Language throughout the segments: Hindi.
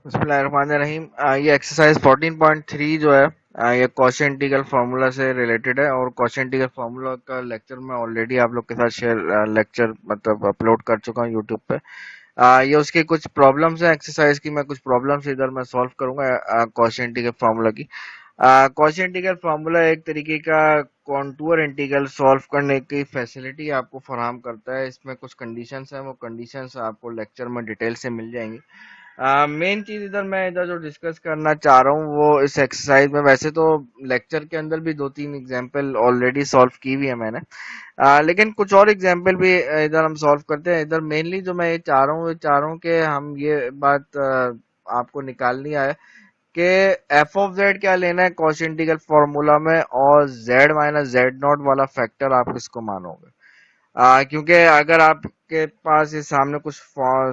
बिस्मिल्लाहिर्रहमानिर्रहीम। ये एक्सरसाइज 14.3 जो है ये कॉशी इंटीग्रल फार्मूला से रिलेटेड है, और कॉशी इंटीग्रल फार्मूला का लेक्चर मैं ऑलरेडी आप लोग के साथ शेयर लेक्चर मतलब अपलोड कर चुका हूँ यूट्यूब पे। ये उसकी कुछ प्रॉब्लम्स हैं एक्सरसाइज की, मैं कुछ प्रॉब्लम्स इधर मैं सॉल्व करूंगा कॉशी इंटीग्रल फार्मूला की। कॉशी इंटीग्रल फार्मूला एक तरीके का कॉन्टूर इंटीग्रल सॉल्व करने की फैसिलिटी आपको फराहम करता है। इसमें कुछ कंडीशंस हैं, वो कंडीशंस आपको लेक्चर में डिटेल से मिल जाएंगी। मेन चीज इधर जो डिस्कस करना चाह रहा हूँ वो इस एक्सरसाइज में, वैसे तो लेक्चर के अंदर भी 2-3 एग्जांपल ऑलरेडी सॉल्व की हुई है मैंने, लेकिन कुछ और एग्जांपल भी इधर हम सॉल्व करते हैं। इधर मेनली जो मैं ये चाह रहा हूँ कि हम ये बात आपको निकालनी है कि एफ ऑफ जेड क्या लेना है कॉस इंटीग्रल फॉर्मूला में, और जेड माइनस जेड नॉट वाला फैक्टर आप किसको मानोगे। क्योंकि अगर आपके पास ये सामने कुछ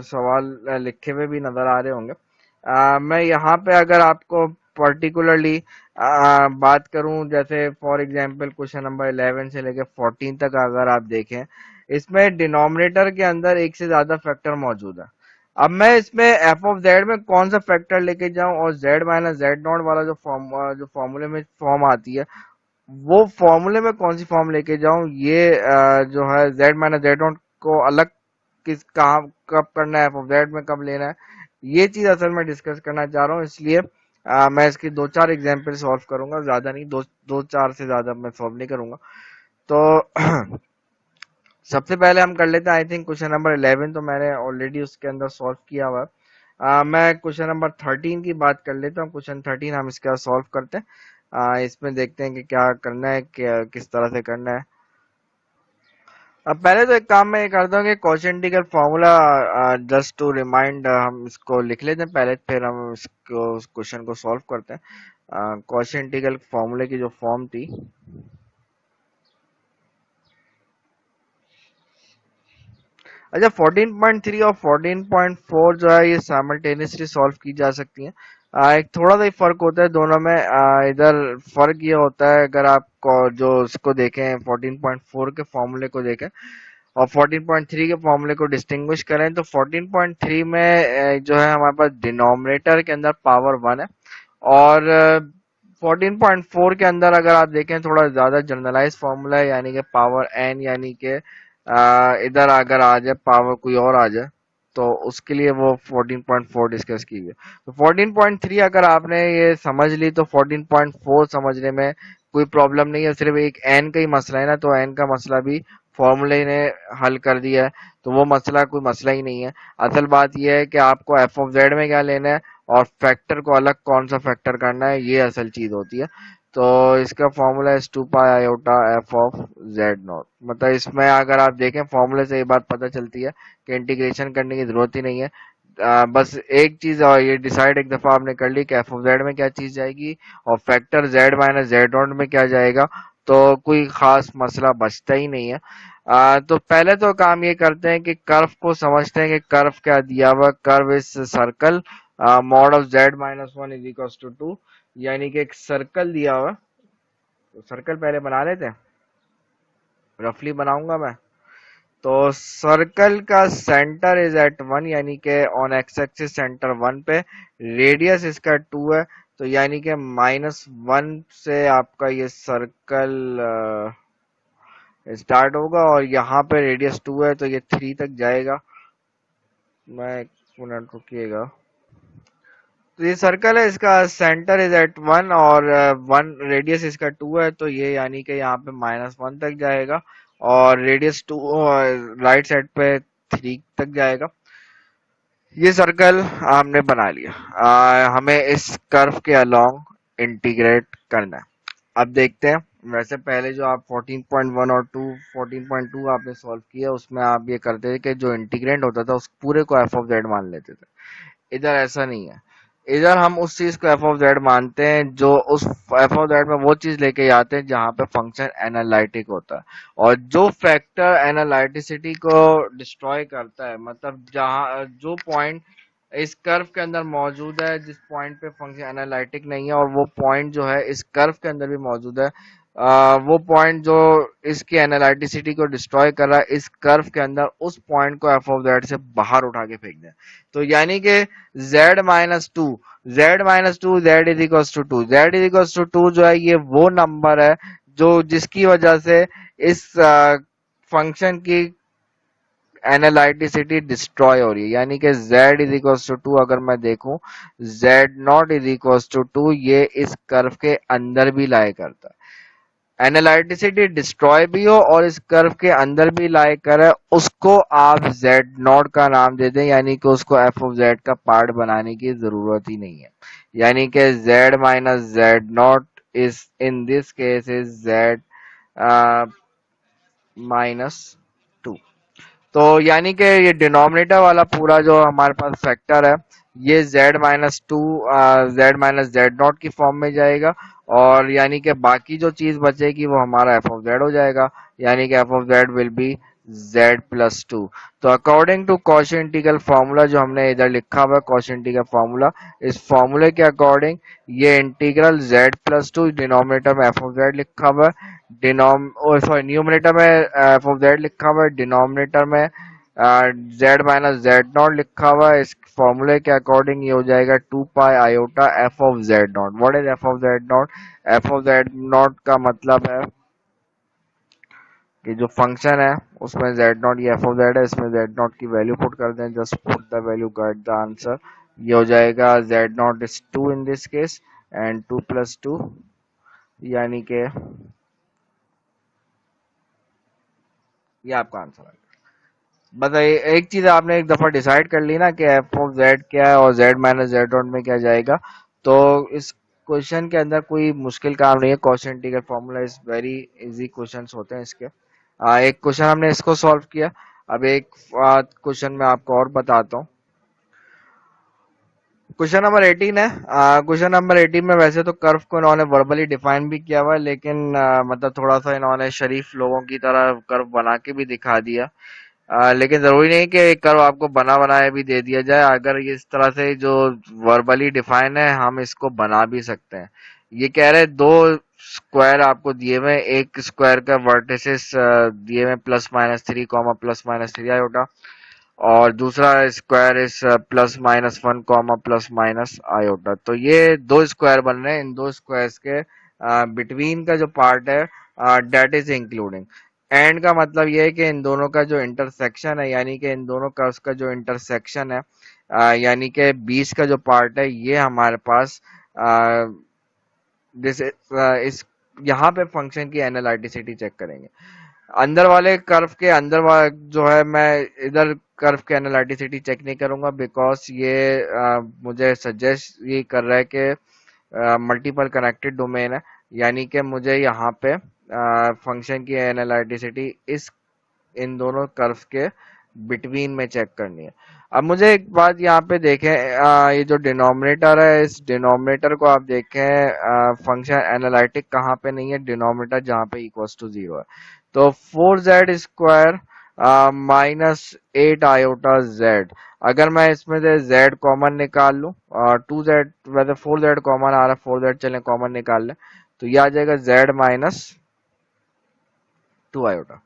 सवाल लिखे हुए भी नजर आ रहे होंगे, मैं यहाँ पे अगर आपको पर्टिकुलरली बात करूं, जैसे फॉर एग्जांपल क्वेश्चन नंबर 11 से लेकर 14 तक अगर आप देखें, इसमें डिनोमिनेटर के अंदर एक से ज्यादा फैक्टर मौजूद है। अब मैं इसमें एफ ऑफ जेड में कौन सा फैक्टर लेके जाऊं, और जेड माइनस जेड नॉट वाला जो फॉर्मूले में फॉर्म आती है, वो फॉर्मूले में कौन सी फॉर्म लेके जाऊं, ये जो है जेड माइनस जेड नॉट को अलग किस कहाँ कब करना है, एफ ऑफ जेड में कब लेना है, ये चीज असल में डिस्कस करना चाह रहा हूँ। इसलिए मैं इसकी 2-4 एग्जाम्पल सॉल्व करूंगा, ज्यादा नहीं, दो दो चार से ज्यादा मैं सॉल्व नहीं करूंगा। तो सबसे पहले हम कर लेते हैं, आई थिंक क्वेश्चन नंबर 11 तो मैंने ऑलरेडी उसके अंदर सॉल्व किया हुआ है। मैं क्वेश्चन नंबर 13 की बात कर लेता हूँ। क्वेश्चन 13 हम इसका सॉल्व करते हैं। इसमें देखते हैं कि क्या करना है, किस तरह से करना है। अब पहले तो एक काम मैं ये करता हूँ कि क्वोशिएंट का फॉर्मूला जस्ट टू रिमाइंड हम इसको लिख लेते हैं पहले, फिर हम इसको क्वेश्चन को सॉल्व करते हैं। क्वोशिएंट फॉर्मूले की जो फॉर्म थी, अच्छा 14.3 और 14.4 जो है ये साइमल्टेनियसली सॉल्व की जा सकती हैं। एक थोड़ा सा ही फर्क होता है दोनों में। इधर फर्क ये होता है, अगर आप जो उसको देखें 14.4 के फॉर्मूले को देखें और 14.3 के फॉर्मूले को डिस्टिंग्विश करें, तो 14.3 में जो है हमारे पास डिनोमिनेटर के अंदर पावर 1 है, और 14.4 के अंदर अगर आप देखें थोड़ा ज्यादा जनरलाइज फॉर्मूला है, यानी कि पावर एन, यानी कि इधर अगर आ जाए पावर कोई और आ जाए तो उसके लिए वो 14.4 डिस्कस की गई। तो 14.3 अगर आपने ये समझ ली तो 14.4 समझने में कोई प्रॉब्लम नहीं है, सिर्फ एक एन का ही मसला है ना, तो एन का मसला भी फॉर्मूले ने हल कर दिया है, तो वो मसला कोई मसला ही नहीं है। असल बात यह है कि आपको एफ ऑफ जेड में क्या लेना है और फैक्टर को अलग कौन सा फैक्टर करना है, ये असल चीज होती है। तो इसका फॉर्मूला है 2 pi iota f of z not. मतलब इसमें अगर आप देखें फॉर्मूले से ये बात पता चलती है कि इंटीग्रेशन करने की जरूरत ही नहीं है। बस एक चीज और ये डिसाइड एक दफा आपने कर ली कि एफ ऑफ जेड में क्या चीज जाएगी और factor Z minus z not में क्या जाएगा, तो कोई खास मसला बचता ही नहीं है। तो पहले तो काम ये करते हैं कि कर्व को समझते हैं कि कर्व क्या दिया हुआ। Curve is circle mod of z minus one is equal to 2, यानी कि एक सर्कल दिया हुआ। तो सर्कल पहले बना लेते हैं, रफली बनाऊंगा मैं। तो सर्कल का सेंटर इज एट 1, यानी कि ऑन एक्स एक्सिस सेंटर 1 पे, रेडियस इसका 2 है, तो यानी कि -1 से आपका ये सर्कल स्टार्ट होगा, और यहाँ पे रेडियस 2 है तो ये 3 तक जाएगा। मैं एक मिनट रुकिएगा। तो ये सर्कल है, इसका सेंटर इज एट 1 और 1 रेडियस इसका 2 है, तो ये यानी कि यहाँ पे -1 तक जाएगा, और रेडियस 2 राइट साइड पे 3 तक जाएगा। ये सर्कल हमने बना लिया। हमें इस कर्व के अलोंग इंटीग्रेट करना है। अब देखते हैं। वैसे पहले जो आप 14.1 और 14.2 आपने सॉल्व किया, उसमें आप ये करते थे कि जो इंटीग्रेंट होता था उस पूरे को एफ ऑफ जेड मान लेते थे। इधर ऐसा नहीं है। इधर हम उस चीज को एफ ऑफ जेड मानते हैं जो उस एफ ऑफ जेड में वो चीज लेके आते हैं जहां पे फंक्शन एनालिटिक होता है, और जो फैक्टर एनालिटिसिटी को डिस्ट्रॉय करता है, मतलब जहां जो पॉइंट इस कर्व के अंदर मौजूद है, जिस पॉइंट पे फंक्शन एनालिटिक नहीं है, और वो पॉइंट जो है इस कर्व के अंदर भी मौजूद है, वो पॉइंट जो इसकी एनालिटिसिटी को डिस्ट्रॉय कर रहा है इस कर्व के अंदर, उस पॉइंट को एफ ऑफ जेड से बाहर उठा के फेंक दें। तो यानी कि z minus two, z is equal to two जो है ये वो नंबर है जो जिसकी वजह से इस फंक्शन की एनालिटिसिटी डिस्ट्रॉय हो रही है। यानी कि z इज इक्वल टू अगर मैं देखूं, z naught is equal to ये इस कर्व के अंदर भी लाई करता है। एनालिटिसिटी डिस्ट्रॉय भी हो और इस कर्व के अंदर भी लाई करे, उसको आप z नॉट का नाम दे दें, यानी कि उसको f ऑफ z का पार्ट बनाने की जरूरत ही नहीं है। यानी कि z minus z naught is in this case is z minus to. तो यानी कि ये डिनोमिनेटर वाला पूरा जो हमारे पास फैक्टर है ये z minus two, z minus z naught की फॉर्म में जाएगा, और यानी कि बाकी जो चीज बचेगी वो हमारा एफ ऑफ जेड हो जाएगा। यानी कि F of Z will be z plus two. तो according to Cauchy integral formula जो हमने इधर लिखा हुआ है, कॉशी इंटीग्रल फार्मूला, इस फार्मूले के अकॉर्डिंग ये integral z plus to, denominator में एफ ऑफ जेड लिखा हुआ है, सॉरी न्यूमरेटर में एफ ऑफ जेड लिखा हुआ है, डिनोमिनेटर में जेड माइनस जेड नॉट लिखा हुआ है। इस फॉर्मूले के अकॉर्डिंग ये हो जाएगा two pi iota f of z naught. What is f of z naught? F of z naught का मतलब है कि जो फंक्शन है उसमें जेड नॉट, ये एफ ऑफ जेड है, इसमें जेड नॉट की वैल्यू पुट कर दें, just put the value, get the answer. ये हो जाएगा z naught is two in this case and two plus two, यानी कि ये आपका आंसर है। बताइए, एक चीज आपने एक दफा डिसाइड कर ली ना कि एफ ऑफ जेड क्या है और जेड माइनस जेड डॉट में क्या जाएगा, तो इस क्वेश्चन के अंदर कोई मुश्किल काम नहीं है। Cost integral formula is very easy questions होते हैं इसके। एक क्वेश्चन हमने इसको सॉल्व किया। अब एक क्वेश्चन मैं आपको और बताता हूँ। क्वेश्चन नंबर 18 है। क्वेश्चन नंबर 18 में वैसे तो कर्व को इन्होंने वर्बली डिफाइन भी किया हुआ है, लेकिन मतलब थोड़ा सा इन्होंने शरीफ लोगों की तरह कर्व बना के भी दिखा दिया। लेकिन जरूरी नहीं कि कर्व आपको बना बनाया भी दे दिया जाए। अगर इस तरह से जो वर्बली डिफाइन है हम इसको बना भी सकते हैं। ये कह रहे दो स्क्वायर आपको दिए हुए, एक स्क्वायर का वर्टिसेस दिए हुए plus minus three comma plus minus three iota, और दूसरा स्क्वायर इस plus minus one comma plus minus iota. तो ये दो स्क्वायर बन रहे हैं। इन दो स्क्वायर्स के बिटवीन का जो पार्ट है डेट इज इंक्लूडिंग। एंड का मतलब ये है कि इन दोनों का जो इंटरसेक्शन है, यानी कि इन दोनों कर्व्स का जो इंटरसेक्शन है, यानी कि बीच का जो पार्ट है, ये हमारे पास जैसे इस यहाँ पे फंक्शन की एनालिटिसिटी चेक करेंगे। अंदर वाले कर्व के अंदर जो है, मैं इधर कर्व के एनालिटिसिटी चेक नहीं करूंगा, बिकॉज ये मुझे सजेस्ट ये कर रहा है कि मल्टीपल कनेक्टेड डोमेन है, यानी कि मुझे यहाँ पे फंक्शन की एनालिटिसिटी इस इन दोनों कर्व के बिटवीन में चेक करनी है। अब मुझे एक बात यहाँ पे देखें, ये जो डिनोमिनेटर है, इस डिनोमिनेटर को आप देखें, फंक्शन एनालिटिक कहाँ पे नहीं है, डिनोमिनेटर जहाँ पे इक्वल्स टू जीरो है। तो four z square minus eight iota z, अगर मैं इसमें से जेड कॉमन निकाल लूं, टू जेड, वैसे फोर जेड कॉमन आ रहा है, फोर जेड चले कॉमन निकाल लें, तो ये आ जाएगा जेड माइनस टू आयोटा।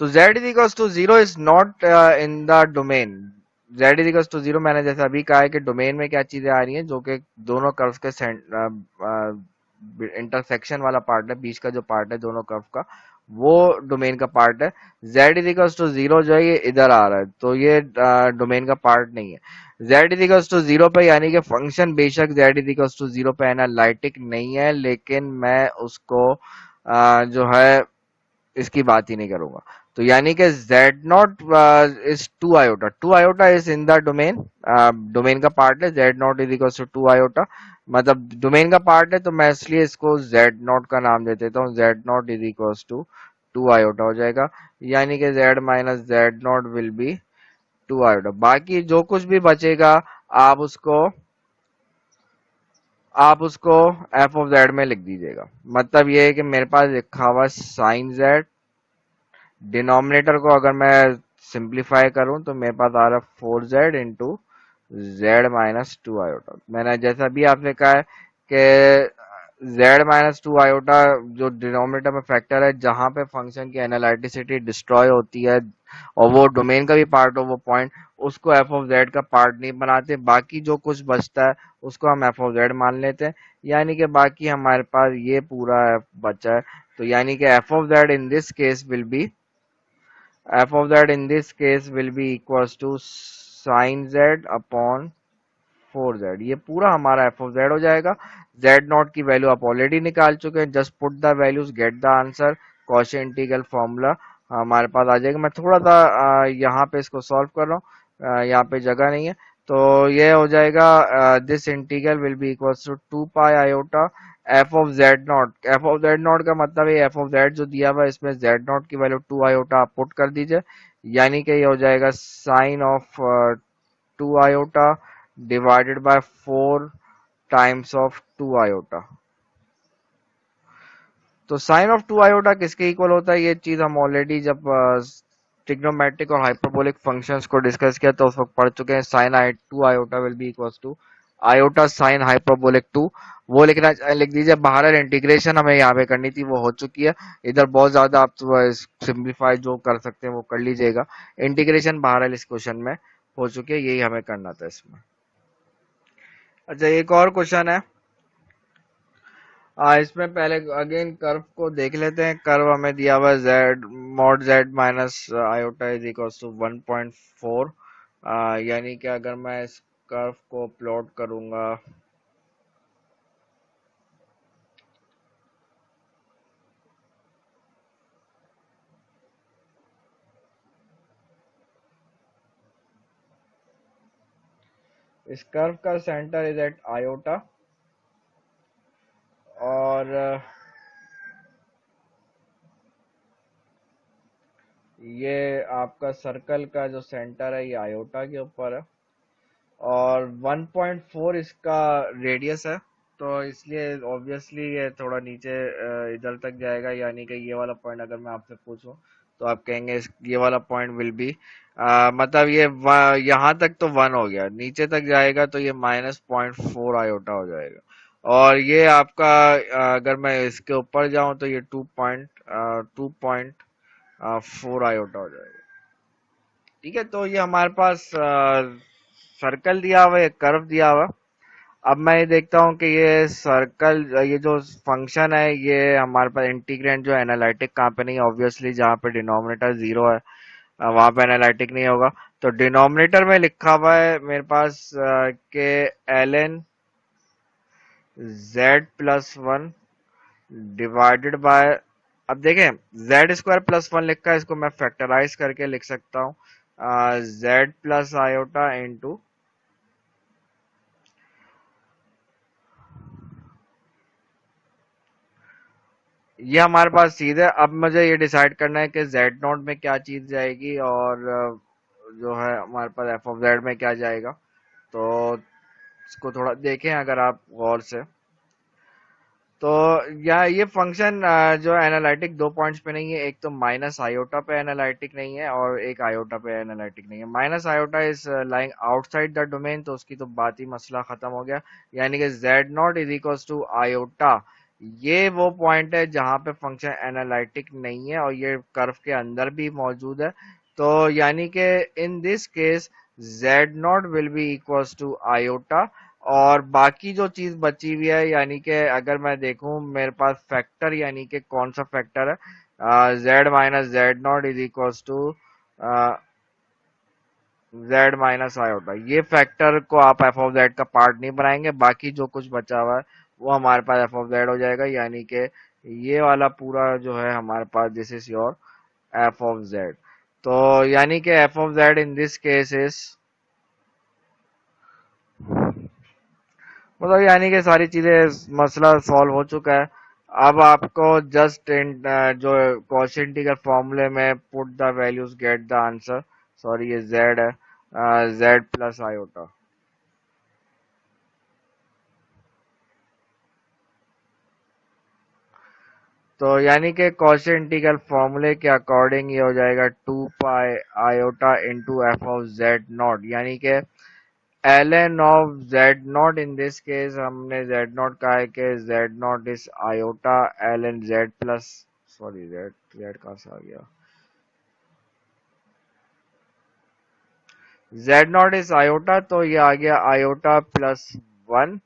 तो z is equals to zero is not in the domain. z is equals to zero, मैंने जैसे अभी कहा है कि डोमेन में क्या चीजें आ रही हैं, जो कि दोनों कर्व्स के इंटरसेक्शन वाला पार्ट है, बीच का जो पार्ट है दोनों कर्व का, वो डोमेन का पार्ट है। z is equals to zero जो है ये इधर आ रहा है, तो ये डोमेन का पार्ट नहीं है। z is equals to zero पे, यानी कि फंक्शन बेशक z is equals to zero पे एनालिटिक नहीं है, लेकिन मैं उसको जो है इसकी बात ही नहीं करूंगा। तो यानी कि z naught is two iota, two iota is in the domain, domain का पार्ट है, z naught is equal to two iota, मतलब डोमेन का पार्ट है, तो मैं इसलिए इसको z नॉट का नाम दे देता हूँ। z naught is equal to two iota हो जाएगा, यानी कि z minus z naught will be two iota. बाकी जो कुछ भी बचेगा आप उसको एफ ऑफ जेड में लिख दीजिएगा। मतलब ये है कि मेरे पास लिखा हुआ साइन जेड, डिनोमिनेटर को अगर मैं सिंप्लीफाई करूं तो मेरे पास आ रहा है four Z into Z minus two iota. मैंने जैसा भी आपने कहा है कि z माइनस टू आयोटा जो डिनोमिनेटर में फैक्टर है जहां पे फंक्शन की एनालिटिसिटी डिस्ट्रॉय होती है और वो डोमेन का भी पार्ट हो वो पॉइंट, उसको एफ ऑफ जेड का पार्ट नहीं बनाते, बाकी जो कुछ बचता है उसको हम एफ ऑफ जेड मान लेते हैं। यानी कि बाकी हमारे पास ये पूरा बचा है। तो यानी कि F of Z in this case will be f of z in this case will be equals to sin z upon 4z। ये पूरा हमारा f of z हो जाएगा। z नॉट की वैल्यू आप ऑलरेडी निकाल चुके हैं, just put the values gate the answer, Cauchy integral formula हमारे पास आ जाएगा। मैं थोड़ा सा यहाँ पे इसको सॉल्व कर रहा हूँ, यहाँ पे जगह नहीं है। तो ये हो जाएगा this integral will be equals to 2 pi iota f of z naught. F of z naught का मतलब है एफ ऑफ जेड जो दिया हुआ है इसमें जेड नॉट की वैल्यू 2 आयोटा आप पुट कर दीजिए, यानी कि ये हो जाएगा sine of 2 iota divided by 4 times of 2 iota. तो साइन ऑफ 2 आयोटा किसके इक्वल होता है, ये चीज हम ऑलरेडी जब ट्रिग्नोमेट्रिक और हाइपरबोलिक फंक्शंस को डिस्कस किया तो उस वक्त पढ़ चुके हैं। Sine i 2 iota will be equals to iota sine hyperbolic 2। वो लिखना लिख दीजिए बाहर। इंटीग्रेशन हमें यहाँ पे करनी थी वो हो चुकी है, इधर बहुत ज्यादा आप सिंप्लीफाई जो कर सकते हैं वो कर लीजिएगा। इंटीग्रेशन बाहर इस क्वेश्चन में हो चुकी है, यही हमें करना था इसमें। अच्छा एक और क्वेश्चन है, इसमें पहले अगेन कर्व को देख लेते हैं। कर्व हमें दिया हुआ है z mod z minus iota is equals to 1.4। यानी कि अगर मैं इस कर्व को प्लॉट करूंगा, इस कर्व का सेंटर इज एट आयोटा और ये आपका सर्कल का जो सेंटर है ये आयोटा के ऊपर है और 1.4 इसका रेडियस है। तो इसलिए ऑब्वियसली ये थोड़ा नीचे इधर तक जाएगा, यानी कि ये वाला पॉइंट अगर मैं आपसे पूछूं तो आप कहेंगे ये वाला पॉइंट विल बी मतलब ये यहाँ तक तो 1 हो गया, नीचे तक जाएगा तो ये -0.4 आयोटा हो जाएगा। और ये आपका अगर मैं इसके ऊपर जाऊं तो ये 2.4 आयोटा हो जाएगा। ठीक है, तो ये हमारे पास सर्कल दिया हुआ है, कर्व दिया हुआ। अब मैं ये देखता हूँ कि ये सर्कल, ये जो फंक्शन है ये हमारे पास इंटीग्रेंट जो एनालिटिक कहाँ पे नहीं है, ऑब्वियसली जहाँ पे डिनोमिनेटर जीरो है वहां पे एनालिटिक नहीं होगा। तो डिनोमिनेटर में लिखा हुआ है मेरे पास के ln z plus one divided by, अब देखें जेड स्क्वायर प्लस वन लिखा है, इसको मैं फैक्टराइज करके लिख सकता हूँ जेड प्लस आयोटा इंटू, ये हमारे पास चीज है। अब मुझे ये डिसाइड करना है कि जेड नॉट में क्या चीज जाएगी और जो है हमारे पास एफ ऑफ जेड में क्या जाएगा। तो इसको थोड़ा देखें अगर आप गौर से, तो ये फंक्शन जो एनालिटिक दो पॉइंट्स पे नहीं है, एक तो माइनस आयोटा पे एनालिटिक नहीं है और एक आयोटा पे एनालिटिक नहीं है। Minus iota is lying outside the domain, तो उसकी तो बात ही मसला खत्म हो गया। यानी कि z naught is equals to iota, ये वो पॉइंट है जहां पे फंक्शन एनालिटिक नहीं है और ये कर्व के अंदर भी मौजूद है। तो यानी कि in this case z naught will be equals to iota और बाकी जो चीज बची हुई है, यानी कि अगर मैं देखूं मेरे पास फैक्टर, यानी कि कौन सा फैक्टर है, z minus z naught is equals to z minus iota, ये फैक्टर को आप एफ ऑफ जेड का पार्ट नहीं बनाएंगे, बाकी जो कुछ बचा हुआ है वो हमारे पास एफ ऑफ जेड हो जाएगा। यानी कि ये वाला पूरा जो है हमारे पास this is your F of Z. तो यानी कि F of Z in this case is, मतलब यानी कि सारी चीजें मसला सॉल्व हो चुका है। अब आपको जस्ट जो कॉशी इंटीग्रल फॉर्मूले में put the values gate the answer, sorry ये जेड है, जेड प्लस आयोटा। तो यानी कि कॉशी इंटीग्रल फॉर्मूले के अकॉर्डिंग ये हो जाएगा 2 pi iota into F of z not, यानी कि ln of z not, in this case हमने z नॉट कहा है कि z naught is iota ln z plus, sorry z कहाँ से आ गया, z नॉट इज आयोटा, तो ये आ गया आयोटा प्लस वन,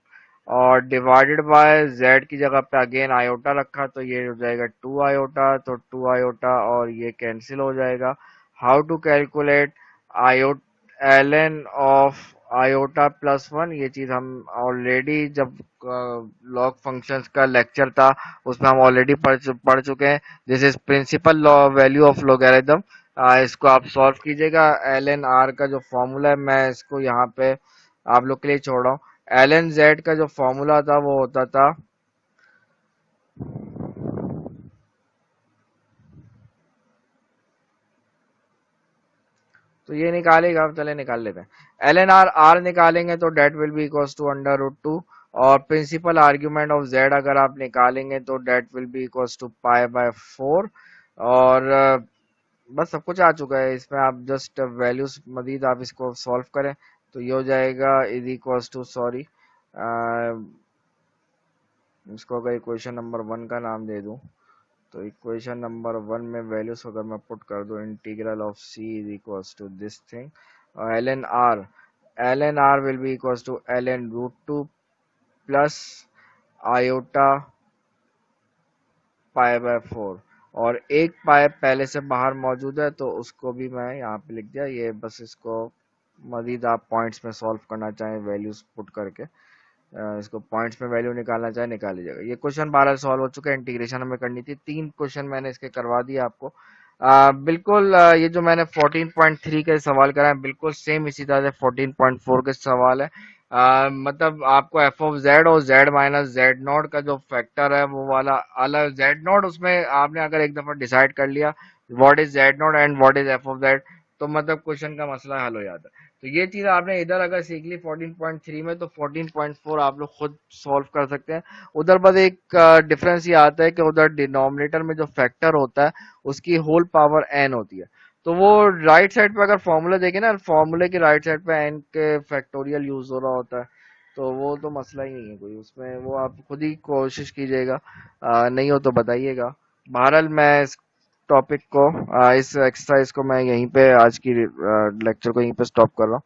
और डिवाइडेड बाय z की जगह पे अगेन आयोटा रखा तो ये हो जाएगा टू आयोटा, तो टू आयोटा और ये कैंसिल हो जाएगा। How to calculate iota ln of iota plus one, ये चीज हम ऑलरेडी जब लॉग फंक्शंस का लेक्चर था उसमें हम ऑलरेडी पढ़ चुके हैं। This is principal log value of logarithm. इसको आप सॉल्व कीजिएगा। ln r का जो फॉर्मूला है मैं इसको यहाँ पे आप लोग के लिए छोड़ रहा हूँ। ln z का जो फॉर्मूला था वो होता था, तो ये निकालेगा, चले निकाल लेते हैं। ln r r निकालेंगे तो that will be equals to under root two, और प्रिंसिपल आर्ग्यूमेंट ऑफ z अगर आप निकालेंगे तो that will be equals to pi by four. और बस सब कुछ आ चुका है इसमें, आप जस्ट वैल्यूज मजीद आप इसको सॉल्व करें तो ये हो जाएगा इज इक्वल्स टू, सॉरी इसको अगर इक्वेशन नंबर वन का नाम दे दूं तो इक्वेशन नंबर वन में वैल्यूज अगर मैं पुट कर दूं, integral of c is equals to this thing, ln r will be equals to ln root two plus iota pi by four, और एक पाई पहले से बाहर मौजूद है तो उसको भी मैं यहाँ पे लिख दिया। ये बस इसको मजीद आप पॉइंट्स में सॉल्व करना चाहें वैल्यूज पुट करके, इसको पॉइंट्स में वैल्यू निकालना चाहे निकाल लीजिएगा। ये क्वेश्चन 12 सॉल्व हो चुका है, इंटीग्रेशन हमें करनी थी, 3 क्वेश्चन मैंने इसके करवा दिए आपको। बिल्कुल ये जो मैंने 14.3 के सवाल कराए बिल्कुल सेम इसी तरह से 14.4 के सवाल है। मतलब आपको एफ ऑफ जेड और जेड माइनस जेड नॉट का जो फैक्टर है वो वाला अलग, जेड नॉट उसमें आपने अगर एक दफा डिसाइड कर लिया what is Z not and what is f of Z, तो मतलब क्वेश्चन का मसला हल हो जाता है। तो ये चीज आपने इधर अगर सीख ली 14.3 में तो 14.4 आप लोग खुद सॉल्व कर सकते हैं। उधर बस एक डिफरेंस ये आता है कि उधर डिनोमिनेटर में जो फैक्टर होता है उसकी होल पावर n होती है, तो वो राइट साइड पे अगर फॉर्मूला देखे ना, फॉर्मूले की राइट साइड पे n के फैक्टोरियल यूज हो रहा होता है, तो वो तो मसला ही नहीं है कोई उसमें, वो आप खुद ही कोशिश कीजिएगा, नहीं हो तो बताइएगा। बहरहाल मैं इस टॉपिक को इस एक्सरसाइज को मैं यहीं पे आज की लेक्चर को यहीं पे स्टॉप कर रहा हूँ।